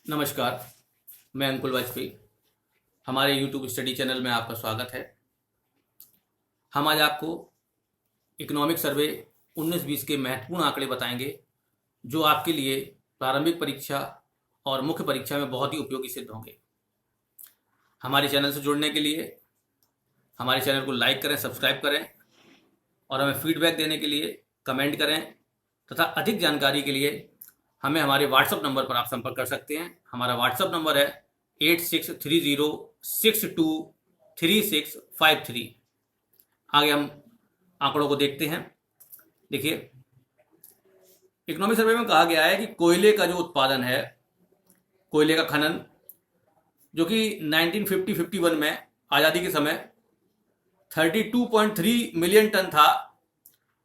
नमस्कार, मैं अंकुल वाजपेयी। हमारे YouTube स्टडी चैनल में आपका स्वागत है। हम आज आपको इकोनॉमिक सर्वे 19-20 के महत्वपूर्ण आंकड़े बताएंगे जो आपके लिए प्रारंभिक परीक्षा और मुख्य परीक्षा में बहुत ही उपयोगी सिद्ध होंगे। हमारे चैनल से जुड़ने के लिए हमारे चैनल को लाइक करें, सब्सक्राइब करें और हमें फीडबैक देने के लिए कमेंट करें तथा अधिक जानकारी के लिए हमें हमारे व्हाट्सएप नंबर पर आप संपर्क कर सकते हैं। हमारा व्हाट्सएप नंबर है 8630623653। आगे हम आंकड़ों को देखते हैं। देखिए, इकोनॉमिक सर्वे में कहा गया है कि कोयले का जो उत्पादन है, कोयले का खनन, जो कि 1950-51 में आज़ादी के समय 32.3 मिलियन टन था,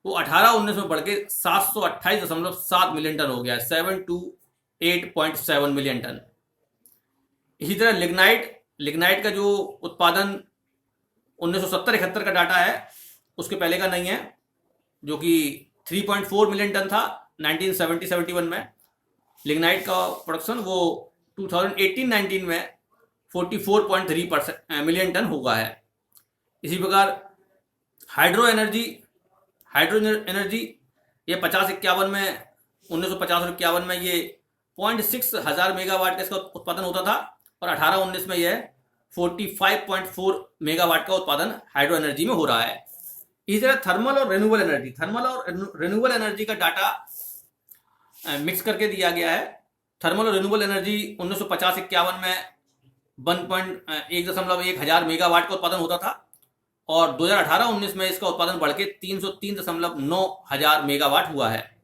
वो 18-19 में बढ़ के 728.7 मिलियन टन हो गया, 728.7 मिलियन टन। इसी तरह लिग्नाइट का जो उत्पादन 1970-71 का डाटा है, उसके पहले का नहीं है, जो कि 3.4 मिलियन टन था 1970-71 में। लिग्नाइट का प्रोडक्शन वो 2018-19 में 44.3 मिलियन टन हुआ है। इसी प्रकार हाइड्रो एनर्जी ये 50-51 में 1950 और 51 में ये 0.6 हज़ार मेगावाट का इसका उत्पादन होता था और 18-19 में यह 45.4 मेगावाट का उत्पादन हाइड्रो एनर्जी में हो रहा है। इसी तरह थर्मल और रिन्यूएबल एनर्जी का डाटा मिक्स करके दिया गया है। थर्मल और रिन्यूएबल एनर्जी 1950-51 में 1.1 हज़ार मेगावाट का उत्पादन होता था और 2018-19 में इसका उत्पादन बढ़ के 303.9 हज़ार मेगावाट हुआ है।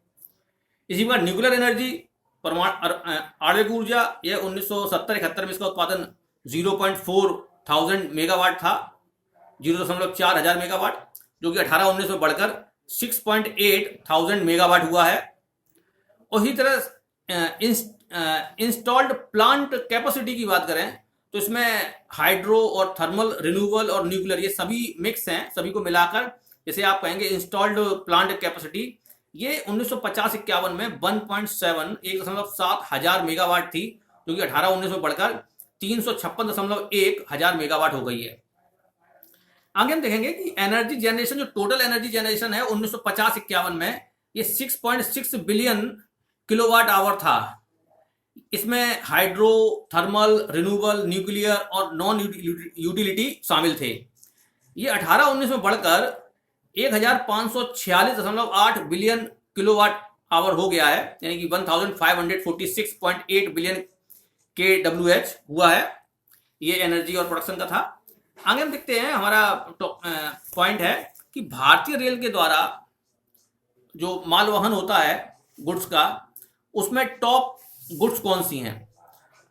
इसी प्रकार न्यूक्लियर एनर्जी, आणविक ऊर्जा, यह 1970-71 में इसका उत्पादन 0.4 थाउजेंड मेगावाट था, 0.4 हज़ार मेगावाट, जो कि 18-19 में बढ़कर 6.8 थाउजेंड मेगावाट हुआ है। और इसी तरह इंस्टॉल्ड प्लांट कैपेसिटी की बात करें तो इसमें हाइड्रो और थर्मल, रिन्यूएबल और न्यूक्लियर ये सभी मिक्स हैं। सभी को मिलाकर जैसे आप कहेंगे इंस्टॉल्ड प्लांट कैपेसिटी, ये 1950-51 में 1.7 हज़ार मेगावाट थी, जो कि 18-19 में बढ़कर 356.1 हज़ार मेगावाट हो गई है। आगे हम देखेंगे कि एनर्जी जनरेशन, जो टोटल एनर्जी जनरेशन है 1950-51 में, ये 6.6 बिलियन किलोवाट आवर था। इसमें हाइड्रो, थर्मल, रिन्यूएबल, न्यूक्लियर और नॉन यूटिलिटी शामिल थे। ये 18-19 में बढ़कर 1546.8 बिलियन किलोवाट आवर हो गया है, यानी कि 1546.8 बिलियन KWH हुआ है। ये एनर्जी और प्रोडक्शन का था। आगे हम देखते हैं, हमारा पॉइंट है कि भारतीय रेल के द्वारा जो माल वहन होता है गुड्स का, उसमें टॉप गुड्स कौन सी हैं।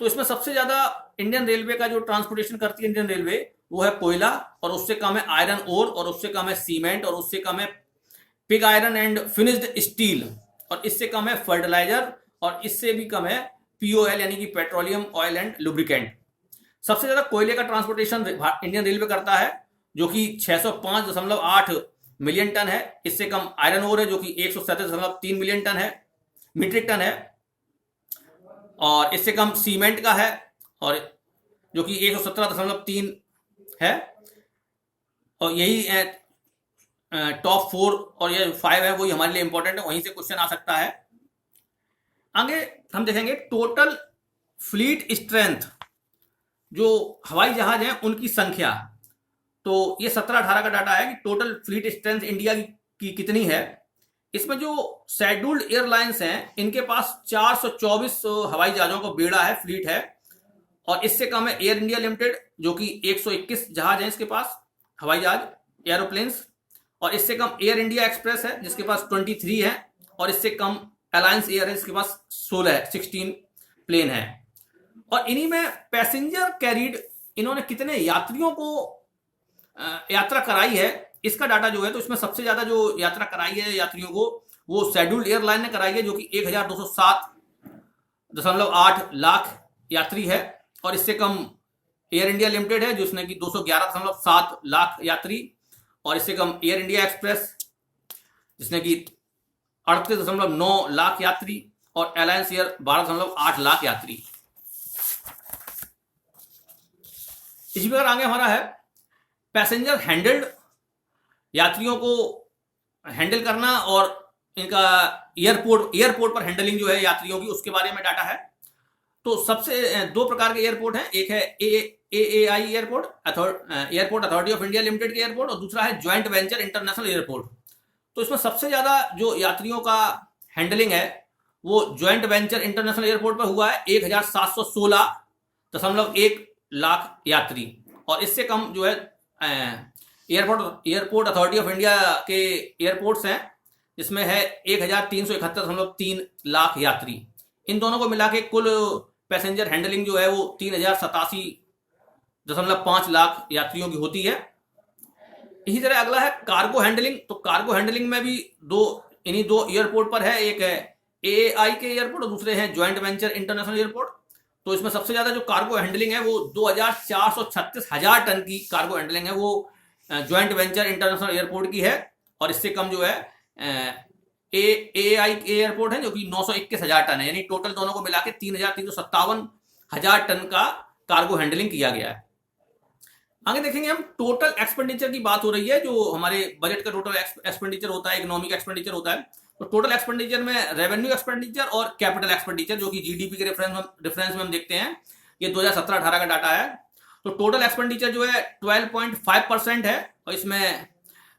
तो इसमें सबसे ज्यादा इंडियन रेलवे का जो ट्रांसपोर्टेशन करती है इंडियन रेलवे, वो है कोयला, और उससे कम है आयरन ओर, और उससे कम है सीमेंट, और उससे कम है pig iron and finished steel, और इससे कम है फर्टिलाइजर, और इससे भी कम है POL यानी कि पेट्रोलियम ऑयल एंड लुब्रिकेंट। सबसे ज्यादा कोयले का ट्रांसपोर्टेशन इंडियन रेलवे करता है, जो कि 605.8 मिलियन टन है। इससे कम आयरन ओर है, जो कि 137.3 मिलियन टन है, मीट्रिक टन है, और इससे कम सीमेंट का है, और जो कि 117.3 है। और यही टॉप 4 और ये 5 है, वही हमारे लिए इंपॉर्टेंट है, वहीं से क्वेश्चन आ सकता है। आगे हम देखेंगे टोटल फ्लीट स्ट्रेंथ, जो हवाई जहाज हैं उनकी संख्या। तो ये 17-18 का डाटा है कि टोटल फ्लीट स्ट्रेंथ इंडिया की कितनी है। इसमें जो शेड्यूल्ड एयरलाइंस हैं, इनके पास 424 हवाई जहाजों का बेड़ा है, फ्लीट है, और इससे कम है एयर इंडिया लिमिटेड, जो कि 121 जहाज हैं इसके पास, हवाई जहाज, एरोप्लेन्स, और इससे कम एयर इंडिया एक्सप्रेस है जिसके पास 23 है, और इससे कम अलायंस एयर है जिसके पास 16 प्लेन है। और इन्हीं में पैसेंजर कैरिड, इन्होंने कितने यात्रियों को यात्रा कराई है, इसका डाटा जो है, तो इसमें सबसे ज्यादा जो यात्रा कराई है यात्रियों को, वो शेड्यूल्ड एयरलाइन ने कराई है, जो कि 1207.8 लाख यात्री है, और इससे कम एयर इंडिया लिमिटेड है जिसने कि 211.7 लाख यात्री, और इससे कम एयर इंडिया एक्सप्रेस जिसने कि 38.9 लाख यात्री, और एलायंस एयर 12.8 लाख यात्री। इसी प्रकार आगे हमारा है पैसेंजर हैंडल्ड, यात्रियों को हैंडल करना और इनका एयरपोर्ट पर हैंडलिंग जो है यात्रियों की, उसके बारे में डाटा है। तो सबसे दो प्रकार के एयरपोर्ट हैं, एक है AAI airport, airport authority of India limited के एयरपोर्ट, और दूसरा है ज्वाइंट वेंचर इंटरनेशनल एयरपोर्ट। तो इसमें सबसे ज़्यादा जो यात्रियों का हैंडलिंग है वो ज्वाइंट वेंचर इंटरनेशनल एयरपोर्ट पर हुआ है, 1716.1 लाख यात्री। और इससे कम जो है एयरपोर्ट अथॉरिटी ऑफ इंडिया के एयरपोर्ट्स हैं, जिसमें है 1371.3 लाख यात्री। इन दोनों को मिला के कुल पैसेंजर हैंडलिंग जो है वो 3087.5 लाख यात्रियों की होती है। इसी तरह अगला है कार्गो हैंडलिंग। तो कार्गो हैंडलिंग में भी इन्हीं दो एयरपोर्ट पर है, एक है AAI के एयरपोर्ट और दूसरे हैं ज्वाइंट वेंचर इंटरनेशनल एयरपोर्ट। तो इसमें सबसे ज्यादा जो कार्गो हैंडलिंग है वो 2436,000 टन की कार्गो हैंडलिंग है, वो ज्वाइंट वेंचर इंटरनेशनल एयरपोर्ट की है। और इससे कम जो है AAI के एयरपोर्ट है, जो कि 921,000 टन है। यानी टोटल दोनों को मिला के 3,357,000 टन का कार्गो हैंडलिंग किया गया है। आगे देखेंगे हम टोटल एक्सपेंडिचर की बात हो रही है, जो हमारे बजट का टोटल एक्सपेंडिचर होता है, इकोनॉमिक एक्सपेंडिचर होता है। तो टोटल एक्सपेंडिचर में रेवेन्यू एक्सपेंडिचर और कैपिटल एक्सपेंडिचर, जो कि जीडीपी के रेफरेंस में हम देखते हैं, ये 2017-18 का डाटा है। तो टोटल एक्सपेंडिचर जो है 12.5% है, और इसमें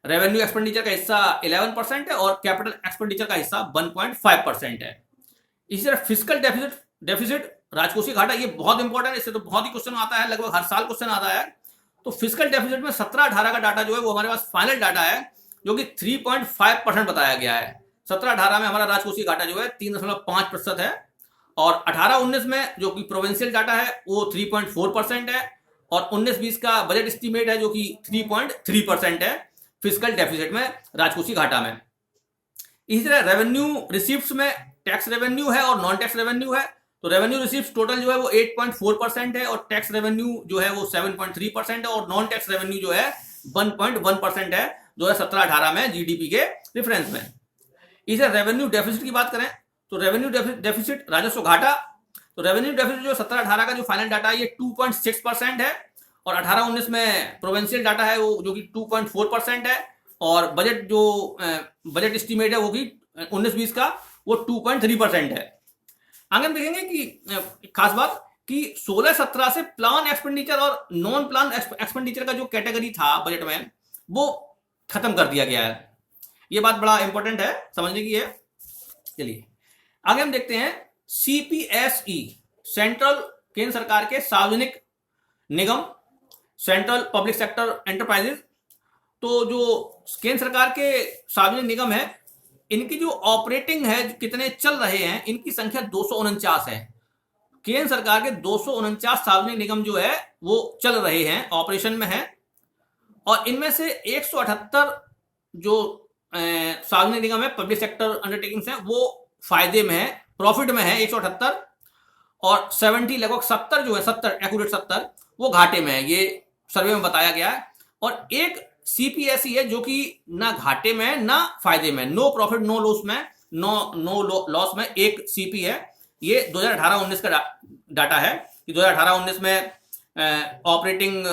रेवेन्यू एक्सपेंडिचर का हिस्सा 11% है और कैपिटल एक्सपेंडिचर का हिस्सा 1.5% है। इसी तरह फिस्कल डेफिसिट राजकोषीय घाटा, ये बहुत इंपॉर्टेंट है, इससे तो बहुत ही क्वेश्चन आता है, लगभग हर साल क्वेश्चन आता है। तो फिस्कल डेफिसिट में 17-18 का डाटा जो है वो हमारे पास फाइनल डाटा है, जो कि 3.5% बताया गया है। 17-18 में हमारा राजकोषीय घाटा जो है 3.5% है, और 18-19 में जो कि प्रोविंशियल डाटा है वो 3.4% है, और 19-20 का बजट एस्टीमेट है जो कि 3.3% है फिस्कल डेफिसिट में, राजकोषीय घाटा में। इसी तरह रेवेन्यू रिसीप्ट्स में टैक्स रेवेन्यू है और नॉन टैक्स रेवेन्यू है। तो रेवेन्यू रिसीप्ट टोटल जो है वो 8.4% है, और टैक्स रेवेन्यू जो है वो 7.3% है, और नॉन टैक्स रेवेन्यू जो है 1.1% है 2017-18 में जीडीपी के रेफरेंस में। इसी तरह रेवेन्यू डेफिसिट की बात करें तो रेवेन्यू डेफिसिट राजस्व घाटा, तो रेवेन्यू डेफिसिट जो 17-18 का जो फाइनल डाटा है ये 2.6% है, और 18-19 में प्रोविंशियल डाटा है वो जो कि 2.4% है, और बजट एस्टीमेट है वो भी 19-20 का वो 2.3% है। आगे हम देखेंगे कि खास बात कि 16-17 से प्लान एक्सपेंडिचर और नॉन प्लान एक्सपेंडिचर का जो कैटेगरी था बजट में वो खत्म कर दिया गया है। ये बात बड़ा इंपॉर्टेंट है, समझने की है। चलिए आगे हम देखते हैं CPSE, सेंट्रल केंद्र सरकार के सार्वजनिक निगम, सेंट्रल पब्लिक सेक्टर एंटरप्राइजेज। तो जो केंद्र सरकार के सार्वजनिक निगम है, इनकी जो ऑपरेटिंग है, कितने चल रहे हैं, इनकी संख्या 249 है। केंद्र सरकार के 249 सार्वजनिक निगम जो है वो चल रहे हैं, ऑपरेशन में है, और इनमें से 178 जो सार्वजनिक निगम है, पब्लिक सेक्टर अंडरटेकिंग्स हैं, वो फायदे में है, प्रॉफिट में है 178, और 70 लगभग 70 जो है 70 वो घाटे में है, ये सर्वे में बताया गया है। और एक CPSE है जो कि ना घाटे में है ना फायदे में, नो प्रॉफिट नो लॉस में, नो लॉस में एक CP है। ये 2018-19 का डाटा है कि 2018-19 में ऑपरेटिंग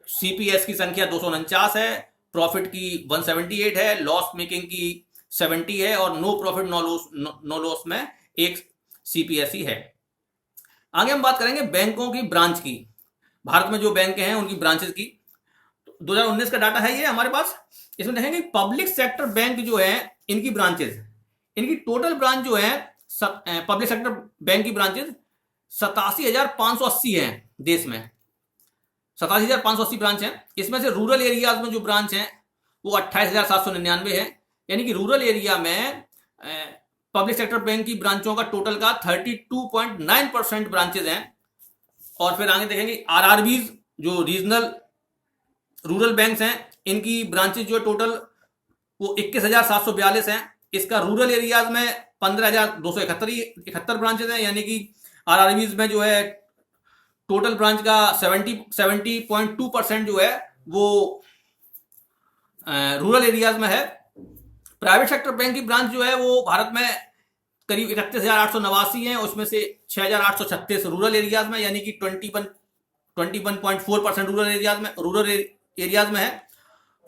CPS की संख्या 249 है, प्रॉफिट की 178 है, लॉस मेकिंग की 70 है, और नो प्रॉफिट नो लॉस में एक CPSE है। आगे हम बात करेंगे बैंकों की ब्रांच की, भारत में जो बैंक हैं उनकी ब्रांचेस की। 2019 का डाटा है ये हमारे पास। इसमें देखेंगे पब्लिक सेक्टर बैंक जो है इनकी ब्रांचेस, इनकी टोटल ब्रांच जो है पब्लिक सेक्टर बैंक की ब्रांचेस 87,580 है देश में, 87,580 ब्रांच है। इसमें से रूरल एरियाज में जो ब्रांच है वो 28,799 है, यानी कि रूरल एरिया में पब्लिक सेक्टर बैंक की ब्रांचों का टोटल का 32.9% ब्रांचेज हैं। और फिर आगे देखेंगे RRBs जो रीजनल रूरल बैंक्स हैं, इनकी ब्रांचेज जो है टोटल वो 21,742 हैं। इसका रूरल एरियाज में 15,271 ब्रांचेज हैं, यानी कि RRBs में जो है टोटल ब्रांच का 70.2% जो है वो रूरल एरियाज में है। प्राइवेट सेक्टर बैंक की ब्रांच जो है वो भारत में करीब 31,889 हैं, उसमें से 6,836 रूरल एरियाज में यानी कि 21.4% रूरल एरियाज में है।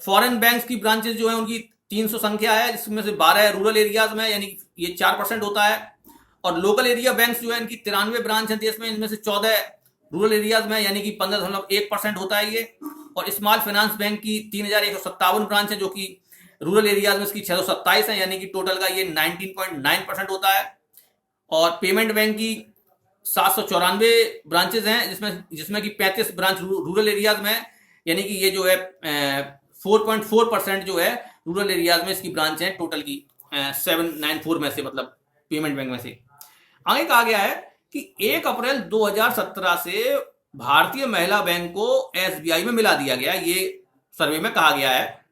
फॉरेन बैंक्स की ब्रांचेस जो है उनकी 300 संख्या है, जिसमें से 12 रूरल एरियाज में यानी कि ये 4% होता है। और लोकल एरिया बैंक्स जो है इनकी 93 ब्रांच है देश में, इनमें से 14 रूरल एरियाज में यानी कि 15.1% होता है ये। और स्मॉल फाइनेंस बैंक की 3,157 ब्रांच है जो कि रूरल एरियाज में इसकी 627 है यानी कि टोटल का ये 19.9% होता है। और पेमेंट बैंक की 794 ब्रांचेज हैं जिसमें कि 35 ब्रांच रूरल एरियाज में है यानी कि ये जो है 4.4% जो है रूरल एरियाज में इसकी ब्रांच है टोटल की 794 में से, मतलब पेमेंट बैंक में से। आगे कहा गया है कि 1 अप्रैल 2017 से भारतीय महिला बैंक को एसबीआई में मिला दिया गया, ये सर्वे में कहा गया है।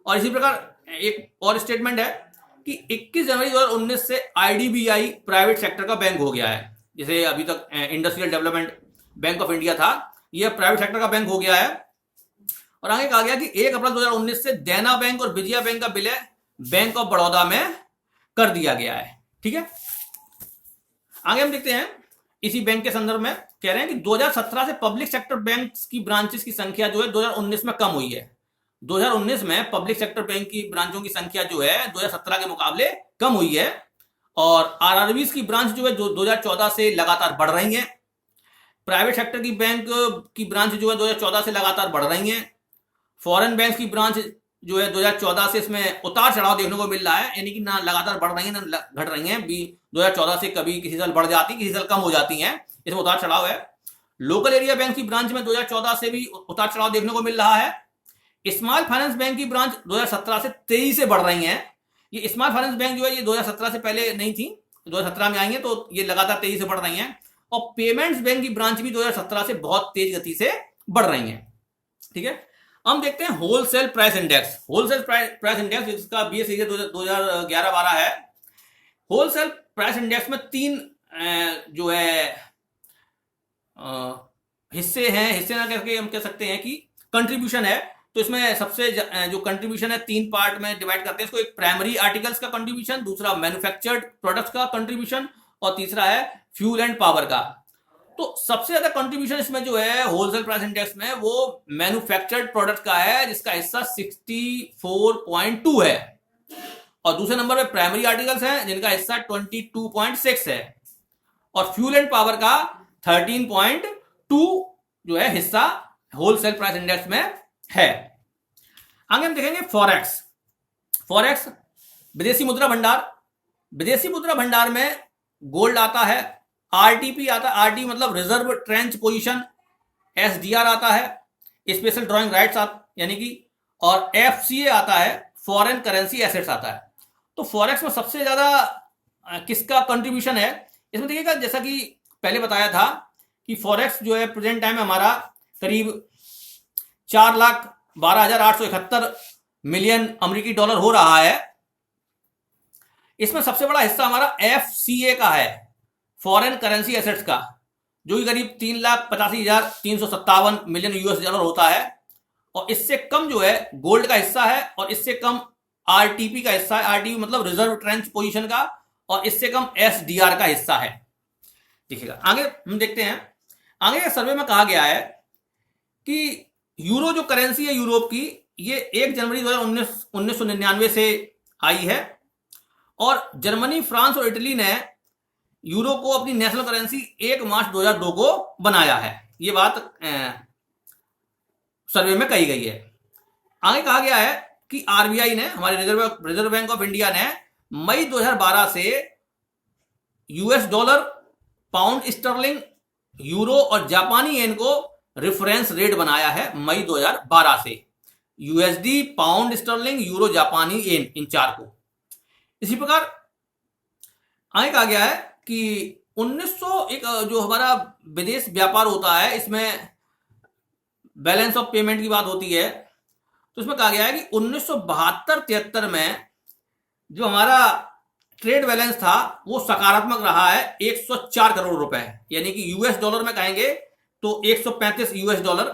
और इसी प्रकार एक और स्टेटमेंट है कि 21 जनवरी 2019 से आईडीबीआई प्राइवेट सेक्टर का बैंक हो गया है। जैसे अभी तक industrial development bank of India था, यह प्राइवेट सेक्टर का बैंक हो गया है। और आगे कहा गया कि 1 अप्रैल 2019 से देना बैंक और विजया बैंक का विलय बैंक ऑफ बड़ौदा में कर दिया गया है। ठीक है, आगे हम देखते हैं इसी बैंक के संदर्भ में कह रहे हैं कि 2017 से पब्लिक सेक्टर बैंक्स की ब्रांचेस की संख्या जो है 2019 में कम हुई है। 2019 में पब्लिक सेक्टर बैंक की ब्रांचों की संख्या जो है 2017 के मुकाबले कम हुई है। और आरआरबीज की ब्रांच जो है 2014 से लगातार बढ़ रही हैं। प्राइवेट सेक्टर की बैंक की ब्रांच जो है 2014 से लगातार बढ़ रही हैं। फॉरेन बैंक की ब्रांच जो है 2014 से इसमें उतार चढ़ाव देखने को मिल रहा है, यानी कि ना लगातार बढ़ रही है ना घट रही है। 2014 से कभी किसी साल बढ़ जाती, किसी साल कम हो जाती हैं, इसमें उतार चढ़ाव है। लोकल एरिया बैंक की ब्रांच में 2014 से भी उतार चढ़ाव देखने को मिल रहा है। स्मॉल फाइनेंस बैंक की ब्रांच 2017 से तेजी से बढ़ रही हैं। ये स्मॉल फाइनेंस बैंक जो है ये 2017 से पहले नहीं थी, 2017 में आई है, तो ये लगातार तेजी से बढ़ रही हैं। और पेमेंट्स बैंक की ब्रांच भी 2017 से बहुत तेज गति से बढ़ रही हैं। ठीक है, हम देखते हैं wholesale price index. Wholesale price index जिसका बीएस 2011-12 है। होलसेल प्राइस इंडेक्स में 3 जो है हिस्से हैं, हिस्से ना करके हम कह सकते हैं कि कंट्रीब्यूशन है। तो इसमें सबसे जो कंट्रीब्यूशन है 3 पार्ट में डिवाइड करते हैं इसको। एक प्राइमरी आर्टिकल्स का कंट्रीब्यूशन, दूसरा मैन्युफैक्चर्ड प्रोडक्ट्स का कंट्रीब्यूशन और तीसरा है फ्यूल एंड पावर का। तो सबसे ज्यादा कंट्रीब्यूशन इसमें जो है होलसेल प्राइस इंडेक्स में वो मैन्युफैक्चर्ड प्रोडक्ट का है जिसका हिस्सा 64.2 है। और दूसरे नंबर पे प्राइमरी आर्टिकल्स हैं जिनका हिस्सा 22.6 है। और फ्यूल एंड पावर का 13.2 जो है हिस्सा होलसेल प्राइस इंडेक्स में है। आगे हम देखेंगे फॉरेक्स। फॉरेक्स विदेशी मुद्रा भंडार। विदेशी मुद्रा भंडार में गोल्ड आता है, आरटीपी आता है, आरटी मतलब रिजर्व ट्रेंच पोजीशन, एसडीआर आता है, स्पेशल ड्रॉइंग राइट्स यानी कि, और एफसीए आता है, फॉरेन करेंसी एसेट्स आता है। तो फॉरेक्स में सबसे ज्यादा किसका कंट्रीब्यूशन है इसमें देखिएगा, जैसा कि पहले बताया था कि फॉरेक्स जो है प्रेजेंट टाइम में हमारा करीब 4,12,871 मिलियन अमेरिकी डॉलर हो रहा है। इसमें सबसे बड़ा हिस्सा हमारा एफसीए का है, फॉरेन करेंसी एसेट्स का, जो कि करीब 3,85,357 मिलियन यूएस डॉलर होता है। और इससे कम जो है गोल्ड का हिस्सा है, और इससे कम आरटीपी का हिस्सा है, आरटीपी मतलब रिजर्व ट्रेंच पोजीशन का, और इससे कम एसडीआर का हिस्सा है। देखिएगा आगे हम देखते हैं। आगे सर्वे में कहा गया है कि यूरो जो करेंसी है यूरोप की, ये 1 जनवरी 1999 से आई है। और जर्मनी, फ्रांस और इटली ने यूरो को अपनी नेशनल करेंसी 1 मार्च 2002 को बनाया है। ये बात सर्वे में कही गई है। आगे कहा गया है कि आरबीआई ने, हमारे रिजर्व बैंक ऑफ इंडिया ने मई 2012 से US dollar, pound sterling, euro और जापानी येन को रेफरेंस रेट बनाया है मई 2012 से। यूएसडी, पाउंड स्टर्लिंग, यूरो, जापानी येन, इन 4 को। इसी प्रकार आगे कहा गया है कि 1900 एक जो हमारा विदेश व्यापार होता है इसमें बैलेंस ऑफ पेमेंट की बात होती है। तो इसमें कहा गया है कि 1972-73 में जो हमारा ट्रेड बैलेंस था वो सकारात्मक रहा है 104 करोड़ रुपए, यानी कि यूएस डॉलर में कहेंगे तो 135 यूएस डॉलर,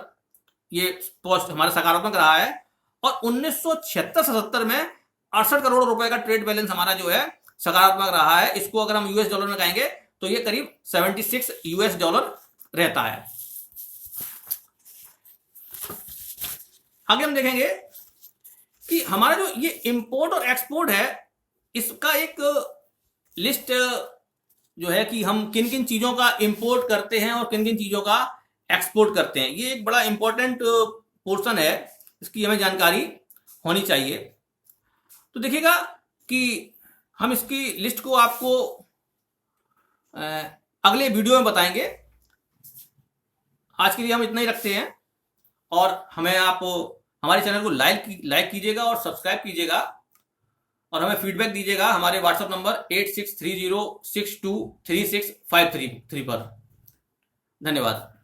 ये पोस्ट हमारा सकारात्मक रहा है। और 1976-77 में 68 करोड़ रुपए का ट्रेड बैलेंस हमारा जो है सकारात्मक रहा है। इसको अगर हम यूएस डॉलर में कहेंगे तो ये करीब 76 यूएस डॉलर रहता है। आगे हम देखेंगे कि हमारा जो ये इंपोर्ट और एक्सपोर्ट है, इसका एक लिस्ट जो है कि हम किन किन चीजों का इंपोर्ट करते हैं और किन किन चीजों का एक्सपोर्ट करते हैं, ये एक बड़ा इंपॉर्टेंट पोर्शन है, इसकी हमें जानकारी होनी चाहिए। तो देखिएगा कि हम इसकी लिस्ट को आपको अगले वीडियो में बताएंगे। आज के लिए हम इतना ही रखते हैं और हमें आप हमारे चैनल को लाइक कीजिएगा और सब्सक्राइब कीजिएगा और हमें फीडबैक दीजिएगा हमारे व्हाट्सएप नंबर 8630623653 पर। धन्यवाद।